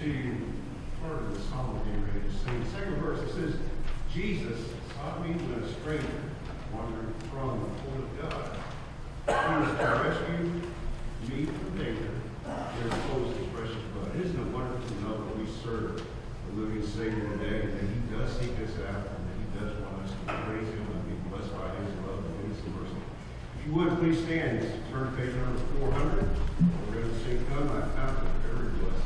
to part of the song we're getting ready to sing. The second verse, it says, Jesus sought me when a stranger wandered from the court of God. He was to rescue me from danger and expose his precious blood. Isn't it wonderful to know that we serve the living Savior today, and that he does seek us out, and that he does want us to praise him and be blessed by his love and goodness and mercy. If you would, please stand. Turn to page number 400. We're going to sing Come, I Found a Very Blessed.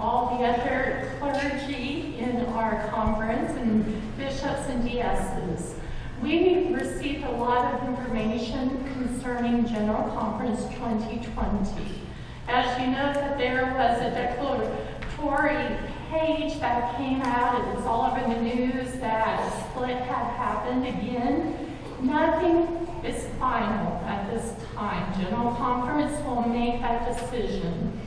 All the other clergy in our conference and bishops and DSs. We received a lot of information concerning General Conference 2020. As you know, that there was a declaratory page that came out, and it's all over the news that a split had happened again. Nothing is final at this time. General Conference will make that decision.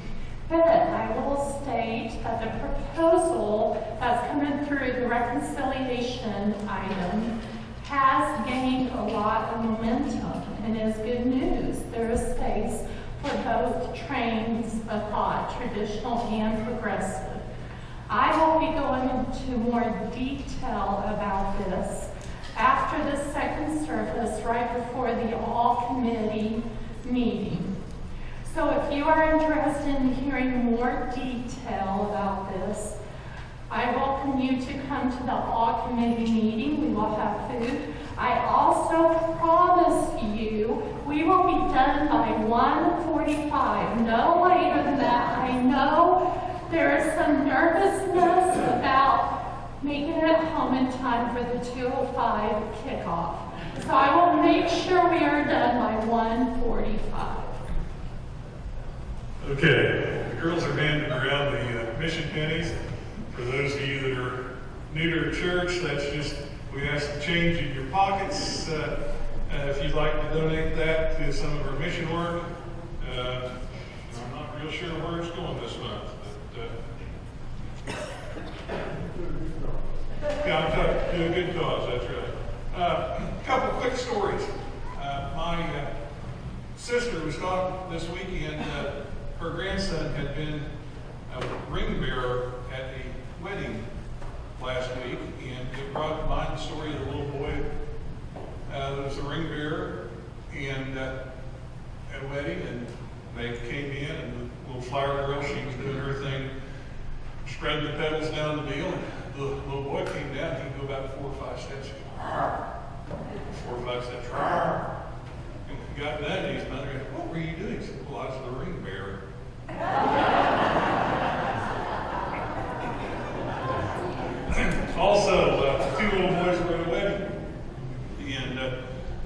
But I will state that the proposal that's coming through the reconciliation item has gained a lot of momentum and is good news. There is space for both trains of thought, traditional and progressive. I will be going into more detail about this after the second service, right before the all-committee meeting. So if you are interested in hearing more detail about this, I welcome you to come to the all-committee meeting. We will have food. I also promise you we will be done by 1:45, no later than that. I know there is some nervousness about making it home in time for the 2:05 kickoff. So I will make sure we are done by 1:45. Okay, the girls are handing around the mission pennies. For those of you that are new to church, that's just, we have some change in your pockets. If you'd like to donate that to some of our mission work, I'm not real sure where it's going this month, but yeah, I'm talking to a good cause, that's right. A couple quick stories. My sister was talking this weekend. Her grandson had been ring bearer at a wedding last week, and it brought to mind the story of the little boy that was a ring bearer and at a wedding, and they came in, and the little flower girl, she was doing her thing, spreading the petals down the deal, and the little boy came down, he'd go about 4 or 5 steps, 4 or 5 steps, and he got done, and his mother said, "What were you doing?" He said, "Well, I was the ring bearer." Also, 2 little boys were at a wedding, and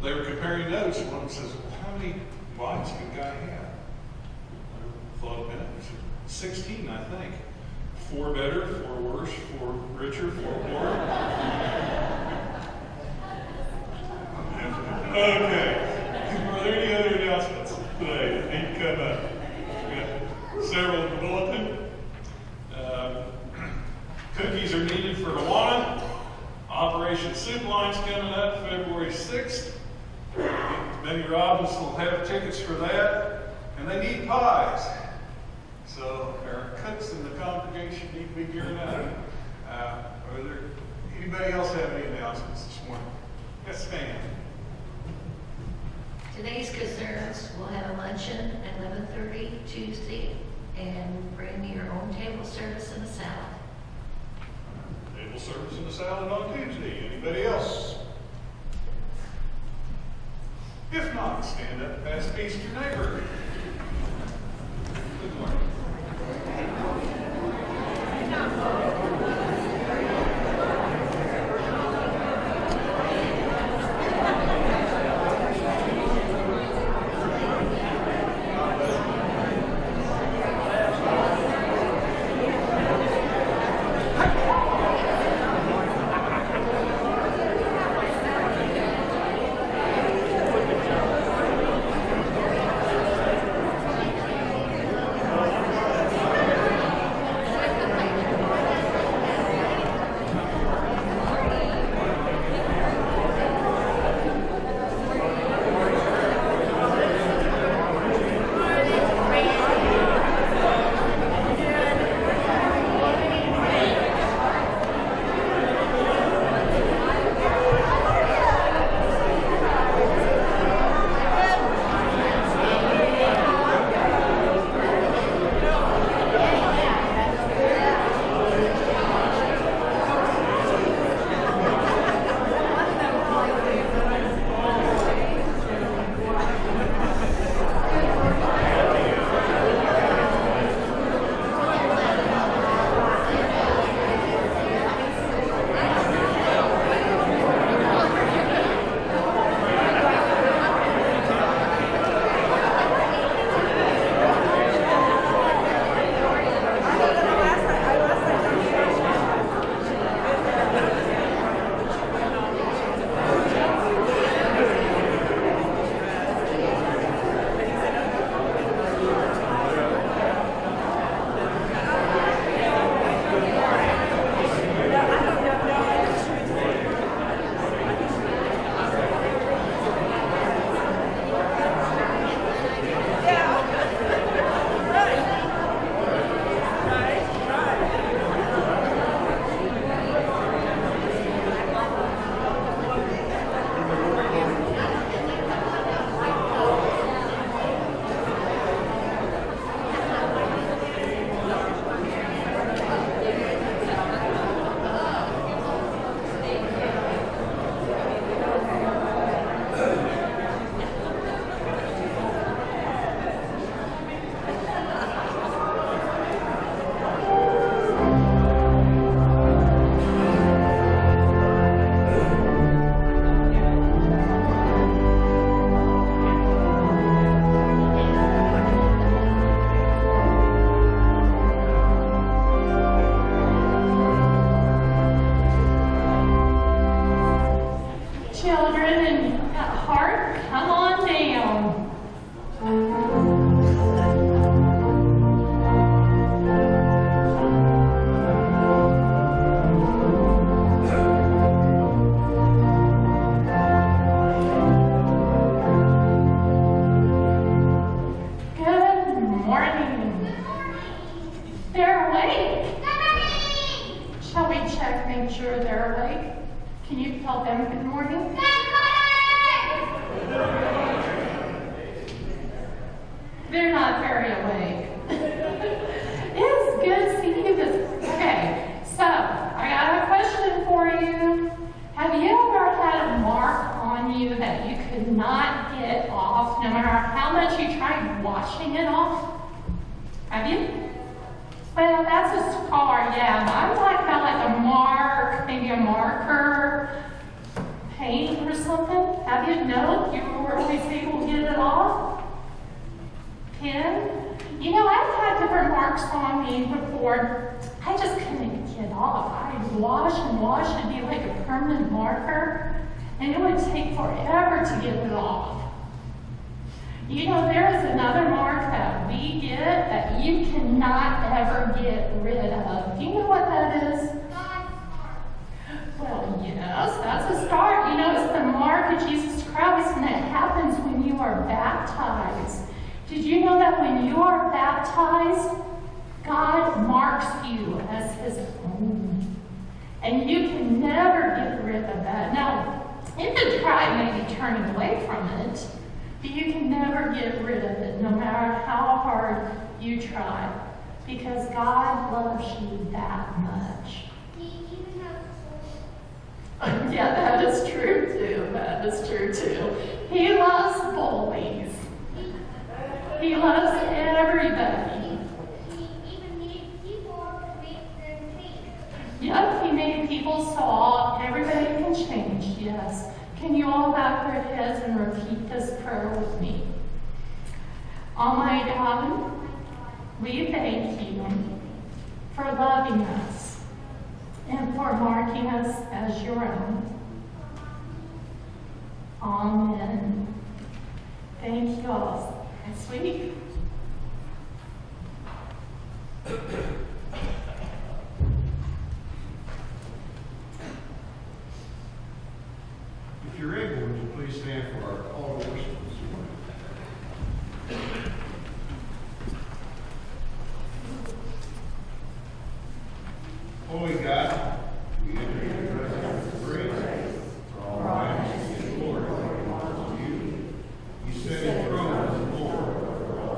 they were comparing notes. One says, "How many wives can a guy have?" I thought a minute. He said, 16, I think. 4 better, 4 worse, 4 richer, 4 poorer. Okay. Are there any other announcements today that need to come up? We got several in the bulletin. Cookies are needed for Awana. Operation Soup Line's coming up February 6th. Benny Robbins will have tickets for that. And they need pies. So our cooks in the congregation need to be gearing up. Are there anybody else have any announcements this morning? Yes, ma'am. Today's concerns, we'll have a luncheon at 11:30 Tuesday, and bring your own table service and a salad. Table service and a salad on Tuesday. Anybody else? If not, stand up and pass the peace to your neighbor. Good morning. sure they're awake? Can you tell them good morning? They're not very awake. It's good seeing you this. Okay, so I got a question for you. Have you ever had a mark on you that you could not get off, no matter how much you tried washing it off? Have you? Well, that's a scar, yeah. But I'm talking about like a mark, maybe a marker, paint or something. Have you? No? You were always able to get it off? Pen? You know, I've had different marks on me before. I just couldn't get off. I'd wash and wash. It'd be like a permanent marker. And it would take forever to get it off. You know, there is another mark that we get that you cannot ever get rid of. Do you know what that is? Well, yes, that's a start. You know, it's the mark of Jesus Christ, and it happens when you are baptized. Did you know that when you are baptized, God marks you as His own? And you can never get rid of that. Now, you can try maybe turning away from it, but you can never get rid of it, no matter how hard you try, because God loves you that much. Yeah, that is true too. That is true too. He loves bullies. He loves everybody. Yep, He made people so everybody can change, yes. Can you all bow your heads and repeat this prayer with me? Almighty God, we thank you for loving us and for marking us as your own. Amen. Thank you all. Next week. If you're able, would you please stand for our call to worship this morning? Holy God, we enter your presence with praise. For all majesty and glory belongs to you. You sit enthroned as Lord over all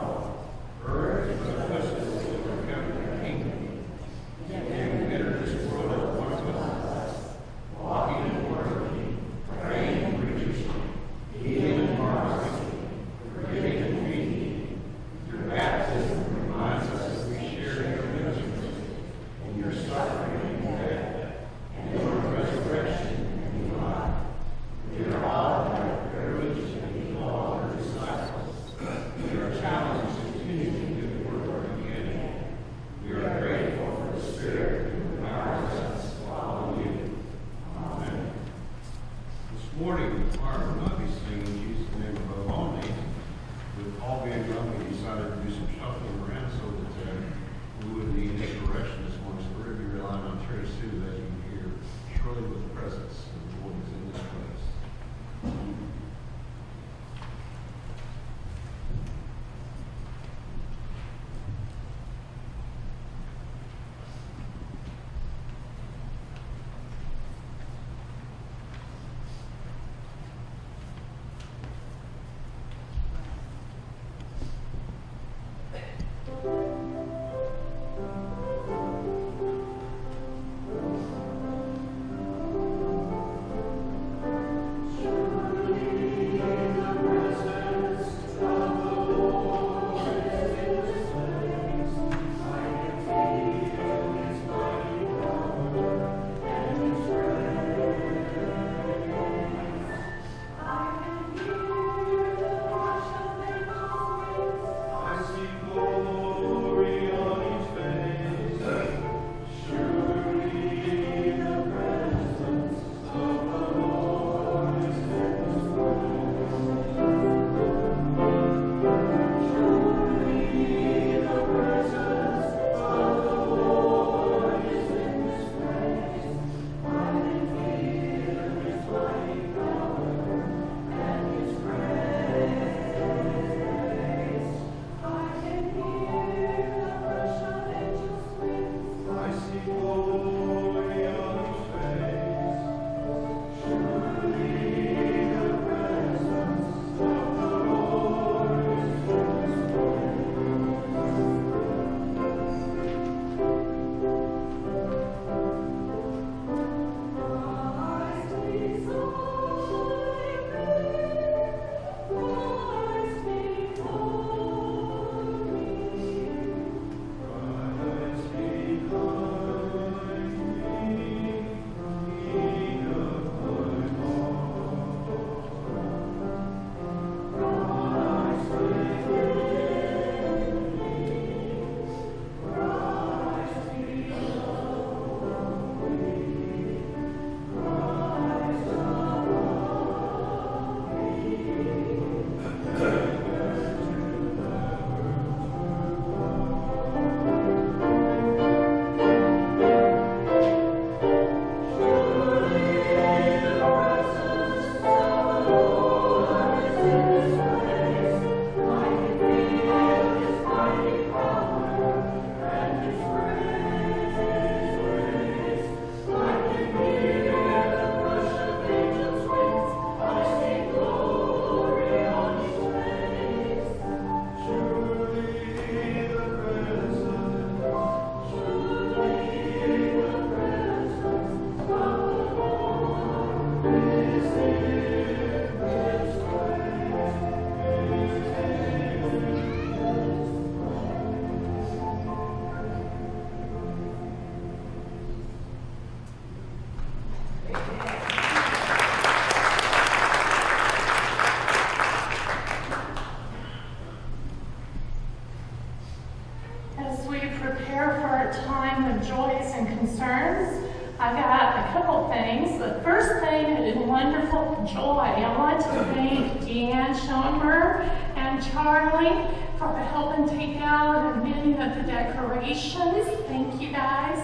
prepare for a time of joys and concerns, I got a couple things. The first thing is wonderful joy. I want to thank Deanne Schoenberg and Charlie for helping take out many of the decorations. Thank you guys.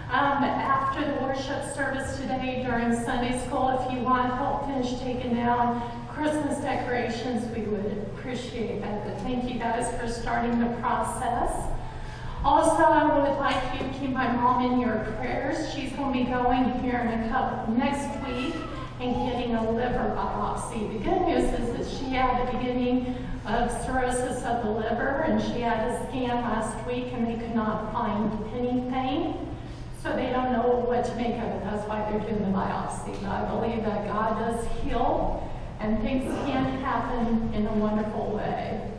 After the worship service today during Sunday school, if you want help finish taking down Christmas decorations, we would appreciate that. But thank you guys for starting the process. Also, I would like you to keep my mom in your prayers. She's going to be going here in next week and getting a liver biopsy. The good news is that she had the beginning of cirrhosis of the liver, and she had a scan last week and they could not find anything. So they don't know what to make of it. That's why they're doing the biopsy. But I believe that God does heal and things can happen in a wonderful way.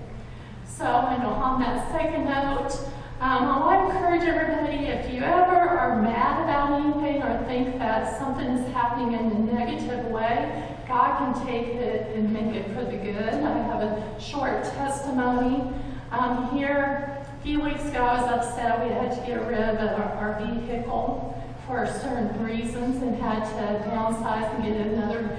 So, and on that second note, I want to encourage everybody, if you ever are mad about anything or think that something is happening in a negative way, God can take it and make it for the good. I have a short testimony. Here, a few weeks ago, I was upset. We had to get rid of our vehicle for certain reasons and had to downsize and get another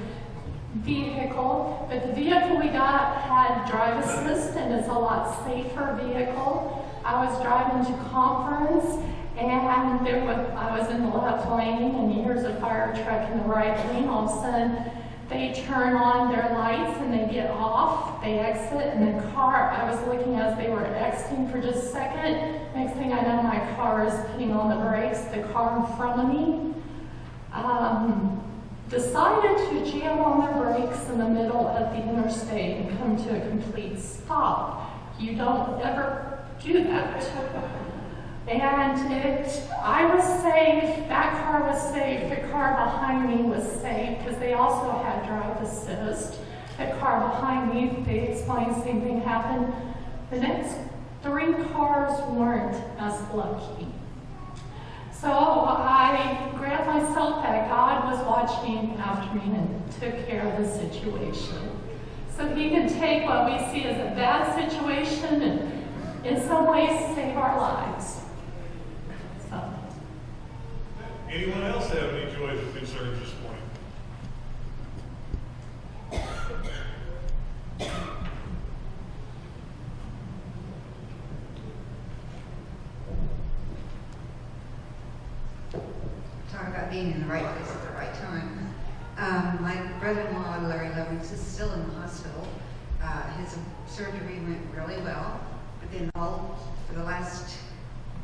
vehicle. But the vehicle we got had drive assist, and it's a lot safer vehicle. I was driving to conference, and I was in the left lane, and here's a fire truck in the right lane. All of a sudden, they turn on their lights, and they get off. They exit, and the car, I was looking as they were exiting for just a second. Next thing I know, my car is putting on the brakes. The car in front of me decided to jam on their brakes in the middle of the interstate and come to a complete stop. You don't ever do that. And I was safe, that car was safe, the car behind me was safe because they also had drive assist. The car behind me, they explained the same thing happened. The next 3 cars weren't as lucky. So I grabbed myself that God was watching after me and took care of the situation. So he can take what we see as a bad situation and in some ways save our lives. So. Anyone else have any joys or concerns this morning? Talk about being in the right place at the right time. My brother-in-law, Larry Lovings, is still in the hospital. His surgery went really well, but then for the last,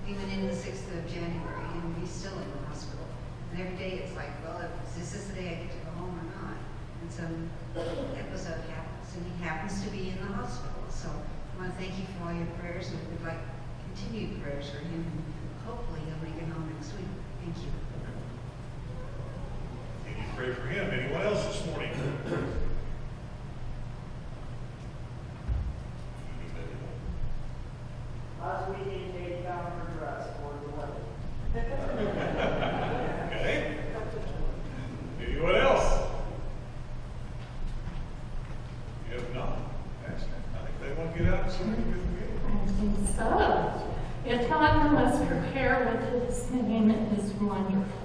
even in the 6th of January, and he's still in the hospital. And every day it's like, well, is this the day I get to go home or not? And so episode happens, and he happens to be in the hospital. So I want to thank you for all your prayers, and we'd like continued prayers for him, and hopefully he'll make it home next week. Thank you. Can you pray for him? Anyone else this morning? Last weekend, they found her dress for the wedding. Okay. Anyone else? If not, I think they want to get out and see what we I think so. If not, then let's prepare with his name. It is wonderful.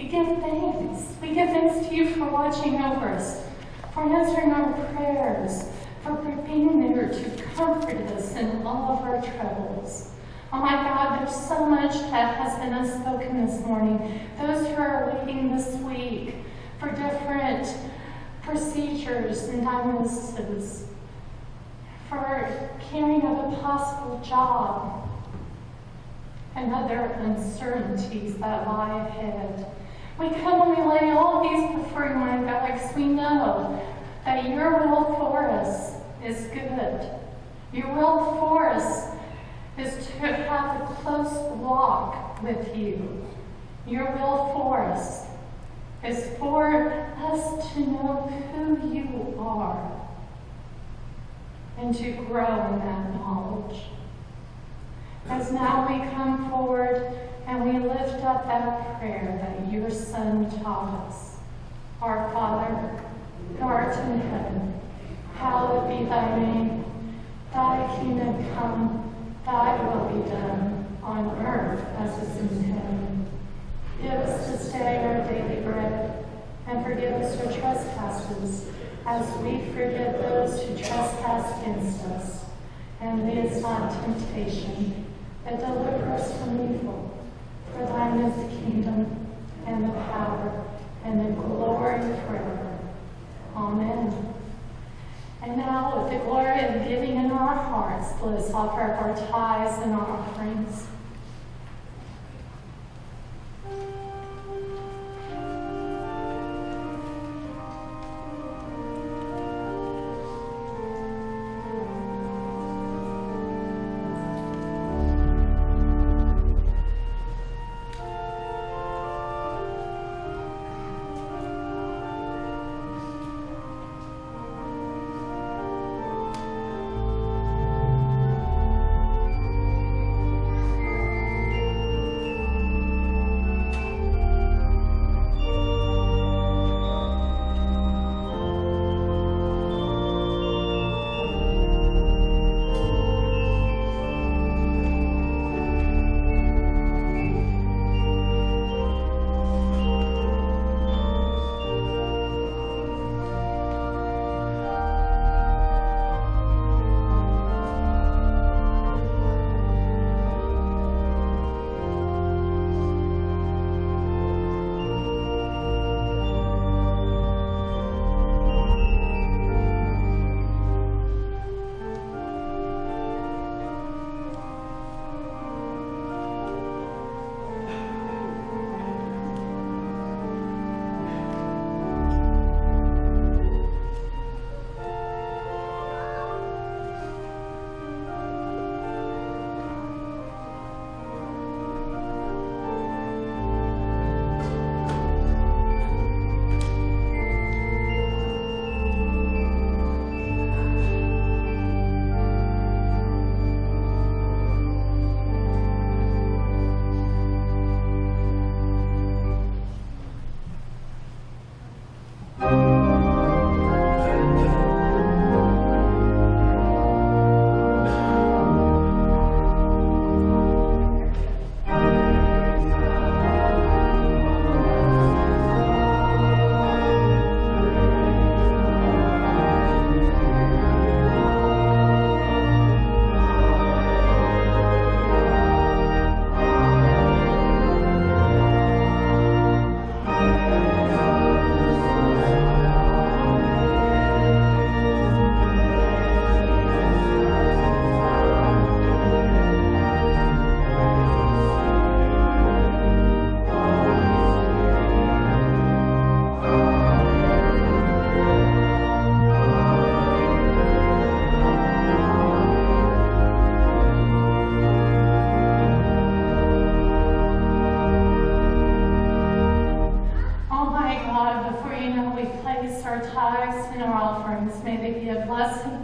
give thanks. We give thanks to you for watching over us, for answering our prayers, for being there to comfort us in all of our troubles. Oh my God, there's so much that has been unspoken this morning. Those who are waiting this week for different procedures and diagnoses, for caring of a possible job, and other uncertainties that lie ahead. We come and we lay all these before you, my God, because we know that your will for us is good. Your will for us is to have a close walk with you. Your will for us is for us to know who you are and to grow in that knowledge. As now we come forward and we lift up that prayer that your Son taught us. Our Father, who art in heaven, hallowed be thy name. Thy kingdom come, thy will be done, on earth as it is in heaven. Give us this day our daily bread, and forgive us our trespasses, as we forgive those who trespass against us. And lead us not into temptation, but deliver us from evil. For thine is the kingdom, and the power, and the glory forever. Amen. And now, with the glory of giving in our hearts, let us offer up our tithes and our offerings.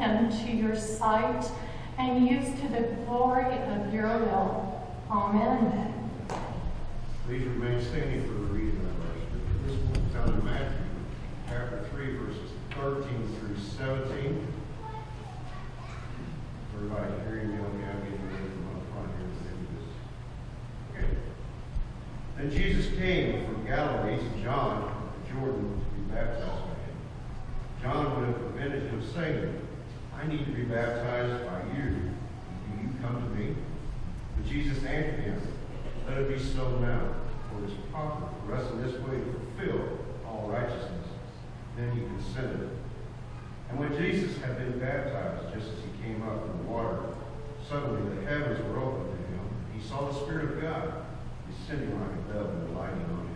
Into your sight and used to the glory of your will. Amen. Please remain standing for the reading of our scripture. This one is found in Matthew, chapter 3, verses 13 through 17. Everybody hearing me okay? I'm getting away from up front here. Okay. Then Jesus came from Galilee to John at Jordan to be baptized by him. John would have prevented him saying, I need to be baptized by you. Do you come to me? But Jesus answered him, let it be so now, for it is proper for us in this way to fulfill all righteousness. Then he consented. And when Jesus had been baptized, just as he came up from the water, suddenly the heavens were opened to him. He saw the Spirit of God descending like a dove and alighting on him.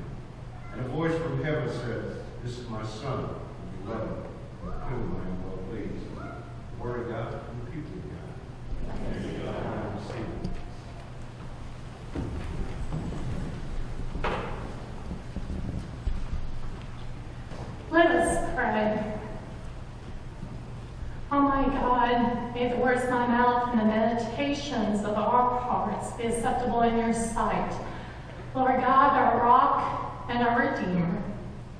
And a voice from heaven said, this is my Son, the beloved, with whom I am well pleased. The Word of God and the people of God. Thanks be to God. Receive it. Let us pray. Oh my God, may the words of my mouth and the meditations of our hearts be acceptable in your sight. Lord God, our rock and our redeemer.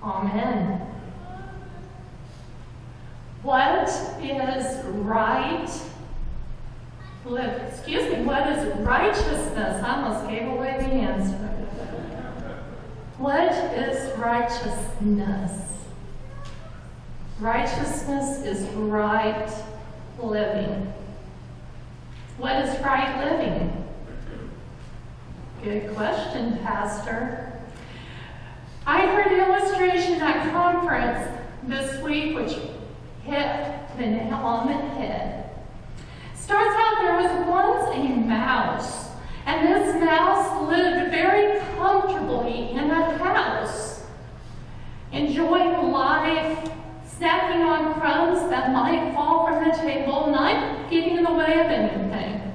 Amen. What is right? What is righteousness? I almost gave away the answer. What is righteousness? Righteousness is right living. What is right living? Good question, Pastor. I heard an illustration at conference this week which hit the nail on the head. Starts out, there was once a mouse, and this mouse lived very comfortably in a house, enjoying life, snacking on crumbs that might fall from the table, not getting in the way of anything.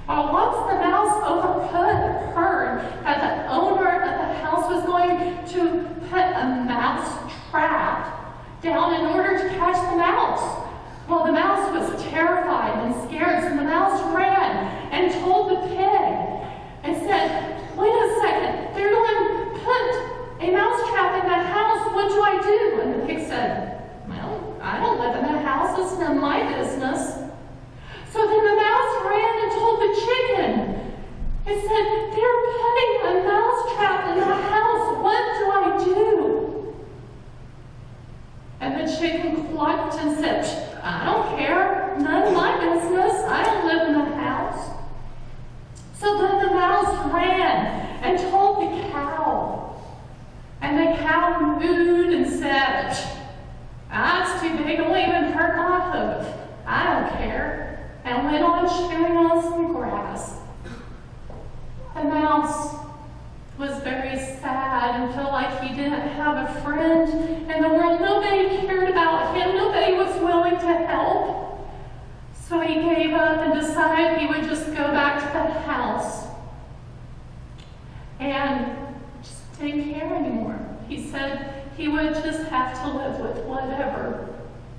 Well, once the mouse overheard that the owner of the house was going to put a mouse trap down in order to catch the mouse. Well, the mouse was terrified and scared, so the mouse ran and told the pig and said, wait a second, they're going to put a mouse trap in that house. What do I do? And the pig said, well, I don't live in that house. It's none of my business. So then the mouse ran and told the chicken. It said, they're putting a mouse trap in the house. What do I do? And the chicken clucked and said, I don't care. None of my business. I don't live in the house. So then the mouse ran and told the cow. And the cow mooed and said, that's too big, it'll even hurt my hoof. I don't care. And went on chewing on some grass. The mouse was very sad and felt like he didn't have a friend in the world. Nobody cared about him. Nobody was willing to help. So he gave up and decided he would just go back to the house and just didn't care anymore. He said he would just have to live with whatever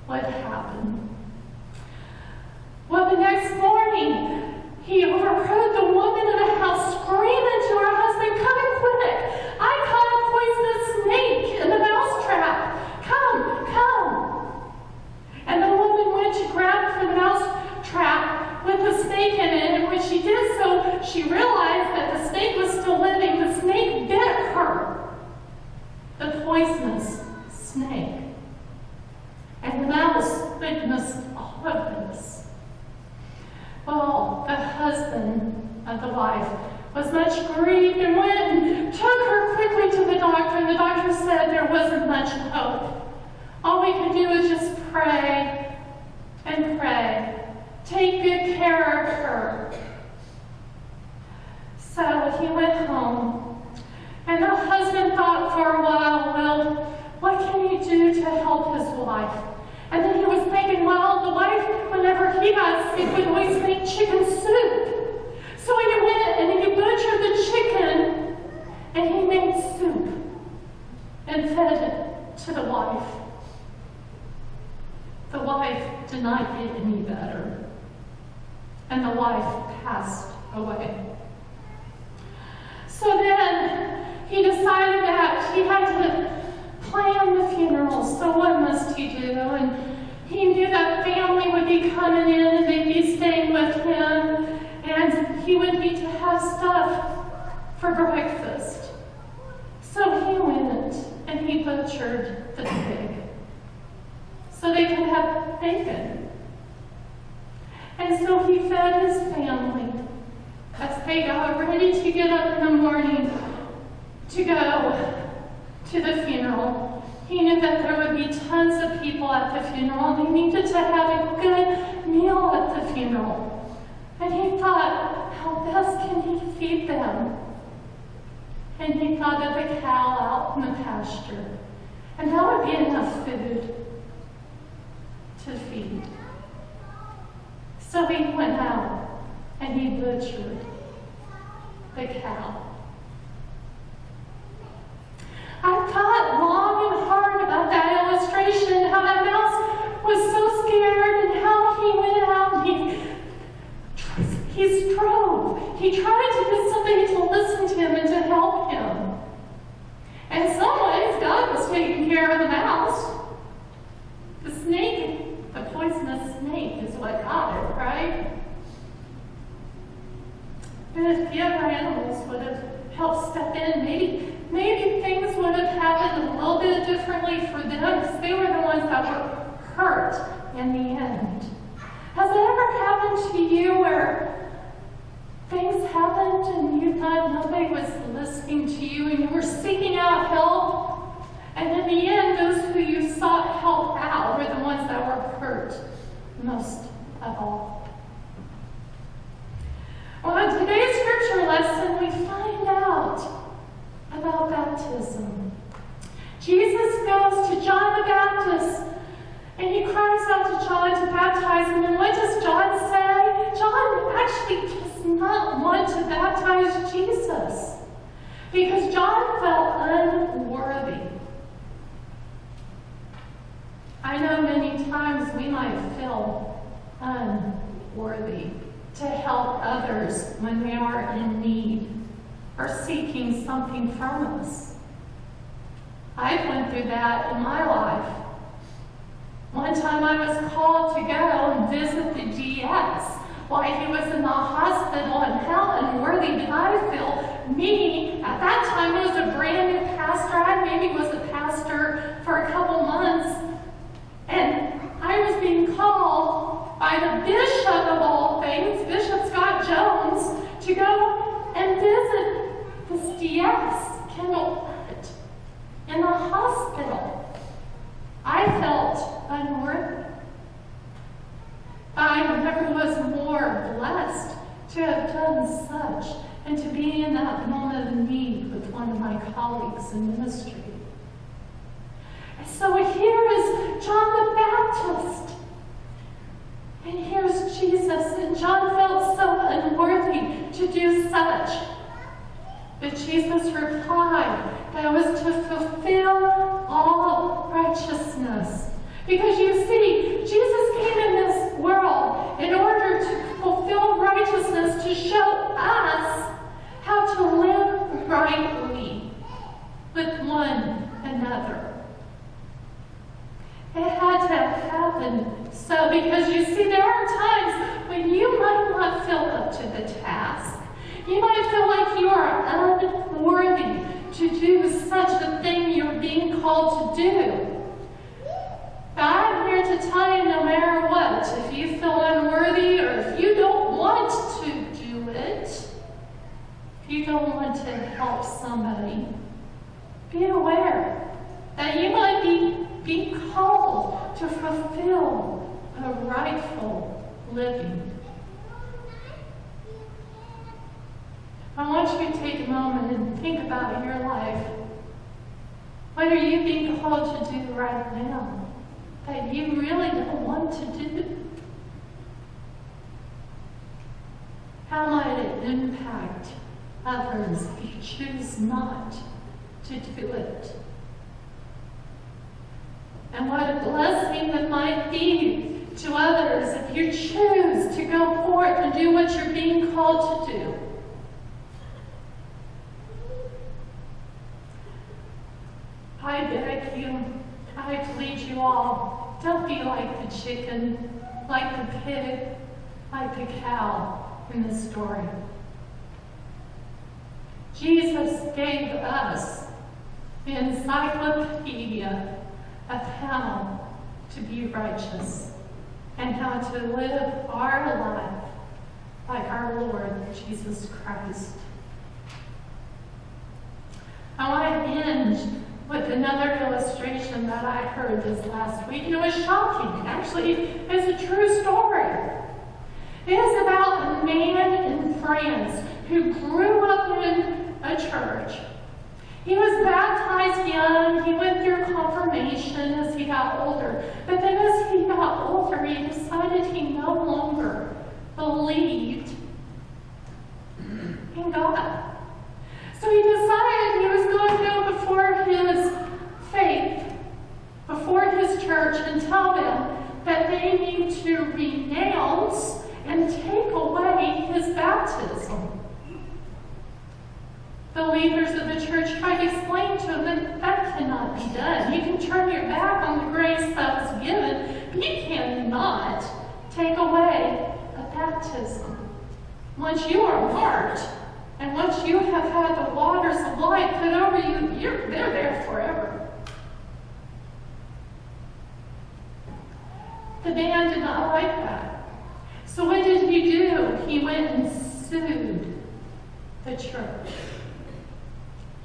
would happen. Well, the next morning, he overheard the woman in the house screaming to her husband, come quick! I caught a poisonous snake in the mouse trap. Come! And the woman went to grab for the mouse trap with the snake in it, and when she did so, she realized that the snake was still living. The snake bit her. The poisonous snake. And the mouse witnessed all of this. Well, the husband of the wife was much grieved and went and took her quickly to the doctor, and the doctor said there wasn't much hope. All we could do is just pray and pray. Take good care of her. So he went home, and the husband thought for a while, well, what can he do to help his wife? And then he was thinking, well, the wife, whenever he got sick, would always make chicken soup. So he went and he butchered the chicken and he made soup and fed it to the wife. The wife did not get any better, and the wife passed away. So then he decided that he had to plan the funeral. So what must he do? And he knew that family would be coming in and they'd be staying with him, and he would need to have stuff for breakfast. So he went have bacon. And so he fed his family as they got ready to get up in the morning to go to the funeral. He knew that there would be tons of people at the funeral, and he needed to have a good meal at the funeral. And he thought, how best can he feed them? And he thought of the cow out in the pasture. And that would be enough food to feed. So he went out and he butchered the cow. I thought long and hard about that illustration, how that mouse was so scared and how he went out and he strove. He tried to get somebody to listen to him and to help him. And in some ways, God was taking care of the mouse. The snake, the poisonous snake is what got it, right? And if the other animals would have helped step in, maybe things would have happened a little bit differently for them, because they were the ones that were hurt in the end. Has it ever happened to you where things happened and you thought nobody was listening to you and you were seeking out help, and in the end, those who you sought help out were the ones that were hurt most of all? Well, in today's scripture lesson, we find out about baptism. Jesus goes to John the Baptist and he cries out to John to baptize him. And what does John say? John actually does not want to baptize Jesus because John felt unworthy. I know many times we might feel unworthy to help others when they are in need or seeking something from us. I went through that in my life. One time I was called to go and visit the GS while he was in the hospital, and how unworthy did I feel? Me, at that time, I was a brand new pastor. I maybe was a pastor for a couple months, and I was being called by the bishop of all things, Bishop Scott Jones, to go and visit this DS, Kendall Park, in the hospital. I felt unworthy. I never was more blessed to have done such and to be in that moment of need with one of my colleagues in ministry. And so here is John the Baptist. And here's Jesus. And John felt so unworthy to do such. But Jesus replied that it was to fulfill all righteousness. Because you see, Jesus came in this world in order to fulfill righteousness, to show us how to live rightly with one another. It had to happen so, because you see, there are times when you might not feel up to the task. You might feel like you are unworthy to do such a thing you're being called to do. But I'm here to tell you, no matter what, if you feel unworthy or if you don't want to do it, if you don't want to help somebody, be aware that you might be called to fulfill a rightful living. I want you to take a moment and think about your life. What are you being called to do right now that you really don't want to do? How might it impact others if you choose not to do it? And what a blessing it might be to others if you choose to go forth and do what you're being called to do. I beg you, I plead you all, don't be like the chicken, like the pig, like the cow in the story. Jesus gave us the encyclopedia of how to be righteous and how to live our life like our Lord Jesus Christ. I want to end with another illustration that I heard this last week. It was shocking. Actually, it's a true story. It is about a man in France who grew up in a church. He was baptized young. He went through confirmation as he got older. But then as he got older, he decided he no longer believed in God. So he decided he was going to go before his faith, before his church, and tell them that they need to renounce and take away his baptism. The leaders of the church tried to explain to him that that cannot be done. You can turn your back on the grace that was given, but you cannot take away a baptism. Once you are marked, and once you have had the waters of life put over you, they're there forever. The man did not like that. So what did he do? He went and sued the church.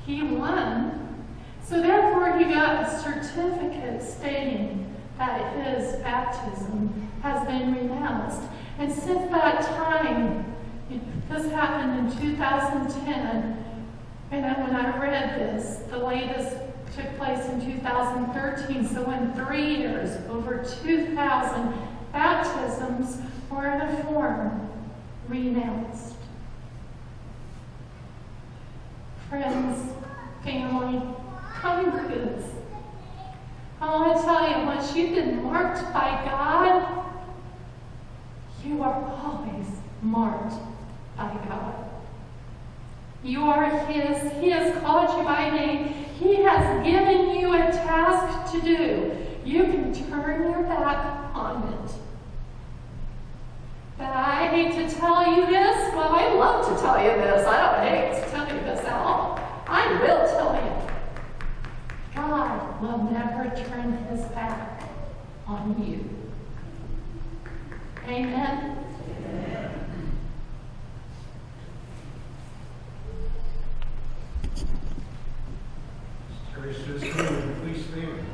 He won. So therefore he got a certificate stating that his baptism has been renounced. And since that time, this happened in 2010, and then when I read this, the latest took place in 2013, so in 3 years, over 2,000 baptisms were in a form renounced. Friends, family, congregants, I want to tell you, once you've been marked by God, you are always marked by God. You are His. He has called you by name. He has given you a task to do. You can turn your back on it. But I hate to tell you this. Well, I love to tell you this. I don't hate to tell you this at all. I will tell you. God will never turn His back on you. Amen. Church, just please stand.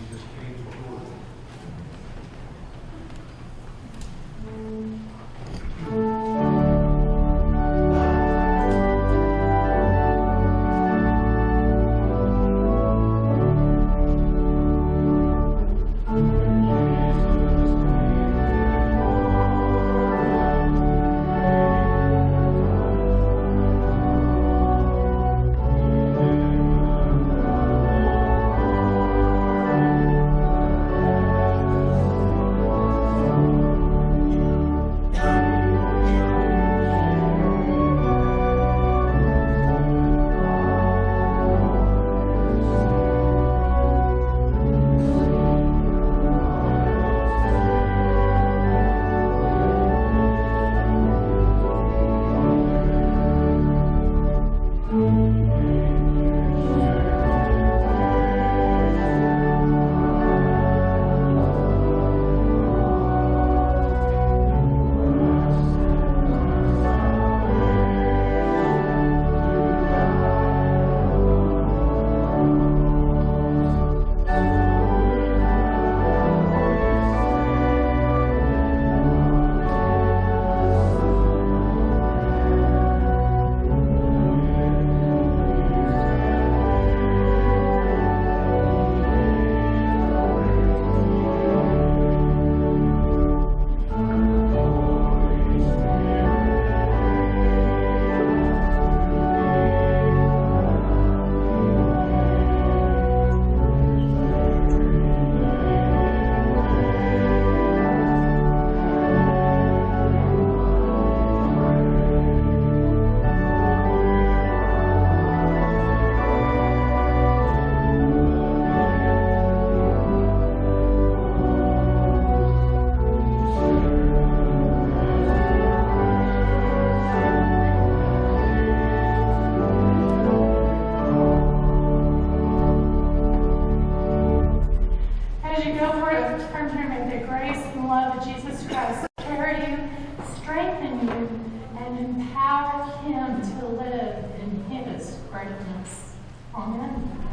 Jesus came forward. Amen.